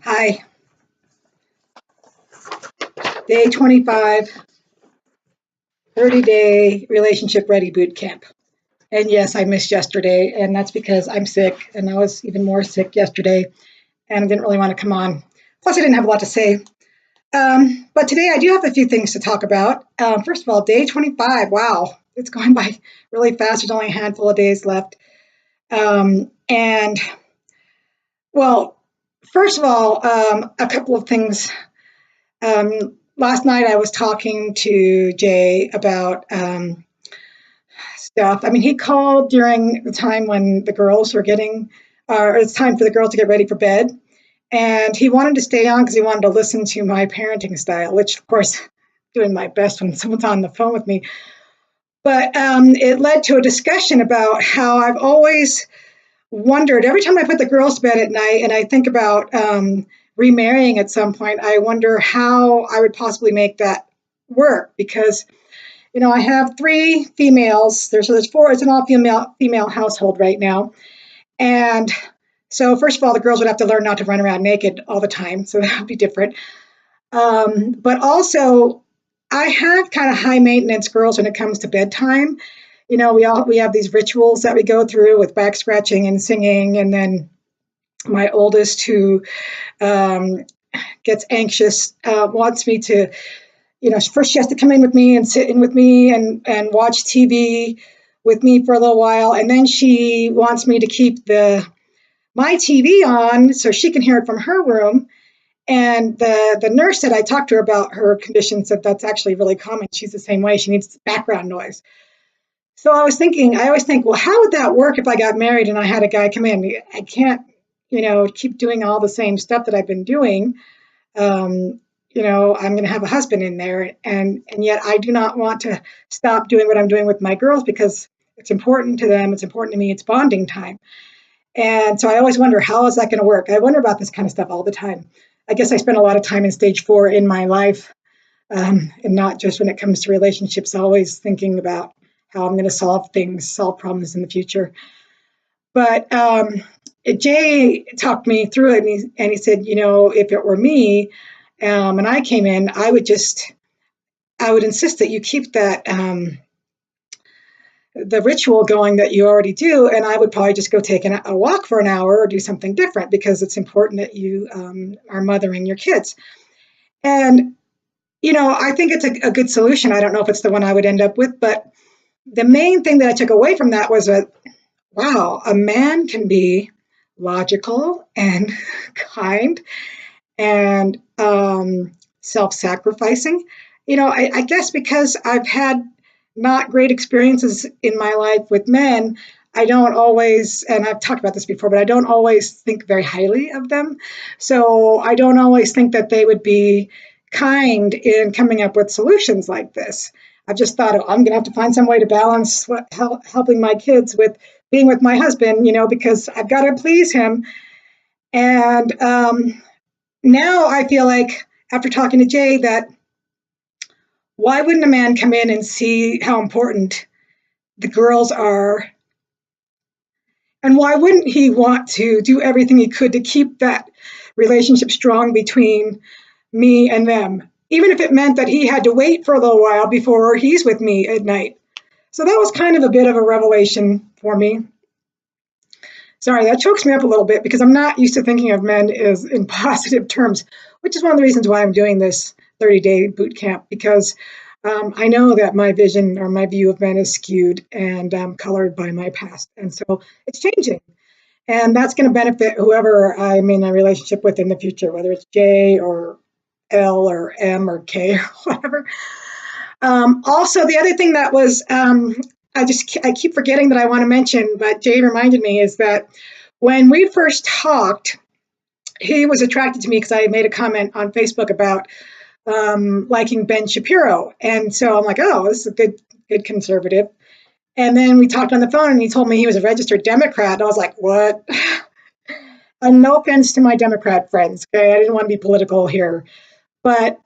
Hi, day 25, 30-day relationship ready boot camp. And yes, I missed yesterday, and that's because I'm sick, and I was even more sick yesterday, and I didn't really want to come on. Plus, I didn't have a lot to say. But today I do have a few things to talk about. First of all, day 25, wow, it's going by really fast. There's only a handful of days left. And, well, first of all, a couple of things. Last night I was talking to Jay about stuff. I mean, he called during the time when the girls were or it's time for the girls to get ready for bed. And he wanted to stay on because he wanted to listen to my parenting style, which, of course, doing my best when someone's on the phone with me. But it led to a discussion about how I've always wondered every time I put the girls to bed at night and I think about remarrying at some point, I wonder how I would possibly make that work because I have three females. There's four. It's an all female household right now, and so first of all, the girls would have to learn not to run around naked all the time, so that would be different. But also, I have kind of high maintenance girls when it comes to bedtime. We have these rituals that we go through with back scratching and singing, and then my oldest who gets anxious wants me to first she has to come in with me and sit in with me and watch TV with me for a little while. And then she wants me to keep my TV on so she can hear it from her room. And the nurse that I talked to her about her condition said that's actually really common. She's the same way. She needs background noise. So I always think, well, how would that work if I got married and I had a guy come in? I can't, keep doing all the same stuff that I've been doing. I'm going to have a husband in there, and yet I do not want to stop doing what I'm doing with my girls because it's important to them. It's important to me. It's bonding time. And so I always wonder, how is that going to work? I wonder about this kind of stuff all the time. I guess I spend a lot of time in stage 4 in my life, and not just when it comes to relationships, always thinking about how I'm going to solve problems in the future. But Jay talked me through it, and he said, if it were me, and I came in, I would insist that you keep that the ritual going that you already do, and I would probably just go take a walk for an hour or do something different because it's important that you are mothering your kids. And I think it's a good solution. I don't know if it's the one I would end up with, but the main thing that I took away from that was that, wow, a man can be logical and kind and self-sacrificing. I guess because I've had not great experiences in my life with men, I don't always, and I've talked about this before, but I don't always think very highly of them. So I don't always think that they would be kind in coming up with solutions like this. I've just thought, oh, I'm going to have to find some way to balance helping my kids with being with my husband, because I've got to please him. And now I feel like, after talking to Jay, that why wouldn't a man come in and see how important the girls are? And why wouldn't he want to do everything he could to keep that relationship strong between me and them, even if it meant that he had to wait for a little while before he's with me at night? So that was kind of a bit of a revelation for me. Sorry, that chokes me up a little bit because I'm not used to thinking of men as in positive terms, which is one of the reasons why I'm doing this 30-day boot camp, because I know that my vision or my view of men is skewed and colored by my past. And so it's changing. And that's going to benefit whoever I'm in a relationship with in the future, whether it's J or L or M or K or whatever. Also, the other thing that was, I keep forgetting that I want to mention, but Jay reminded me, is that when we first talked, he was attracted to me because I made a comment on Facebook about liking Ben Shapiro. And so I'm like, oh, this is a good conservative. And then we talked on the phone and he told me he was a registered Democrat. And I was like, what? And no offense to my Democrat friends. Okay, I didn't want to be political here, but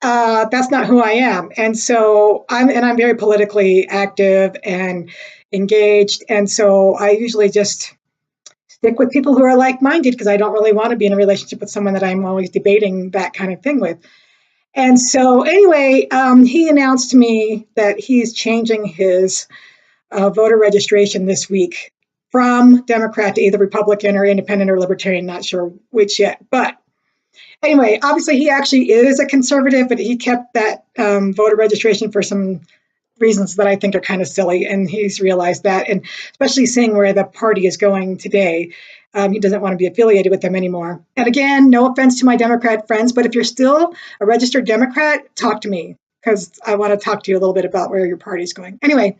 that's not who I am. And so I'm very politically active and engaged. And so I usually just stick with people who are like-minded because I don't really want to be in a relationship with someone that I'm always debating that kind of thing with. And so anyway, he announced to me that he's changing his voter registration this week from Democrat to either Republican or Independent or Libertarian, not sure which yet. But anyway, obviously he actually is a conservative, but he kept that voter registration for some reasons that I think are kind of silly, and he's realized that, and especially seeing where the party is going today, he doesn't want to be affiliated with them anymore. And again, no offense to my Democrat friends, but if you're still a registered Democrat, talk to me because I want to talk to you a little bit about where your party's going. Anyway,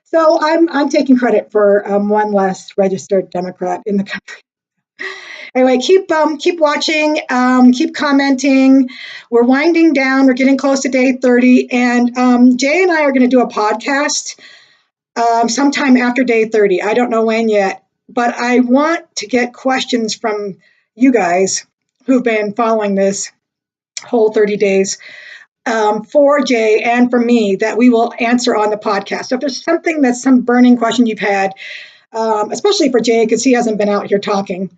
so I'm taking credit for one less registered Democrat in the country. Anyway, keep watching, keep commenting. We're winding down. We're getting close to day 30, and Jay and I are going to do a podcast sometime after day 30. I don't know when yet, but I want to get questions from you guys who've been following this whole 30 days for Jay and for me that we will answer on the podcast. So if there's something that's some burning question you've had, especially for Jay, because he hasn't been out here talking,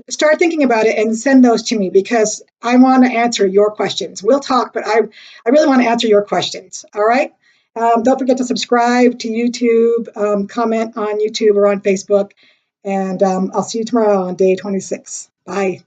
start thinking about it and send those to me because I want to answer your questions. We'll talk, but I really want to answer your questions. All right. Don't forget to subscribe to YouTube, comment on YouTube or on Facebook, and I'll see you tomorrow on day 26. Bye.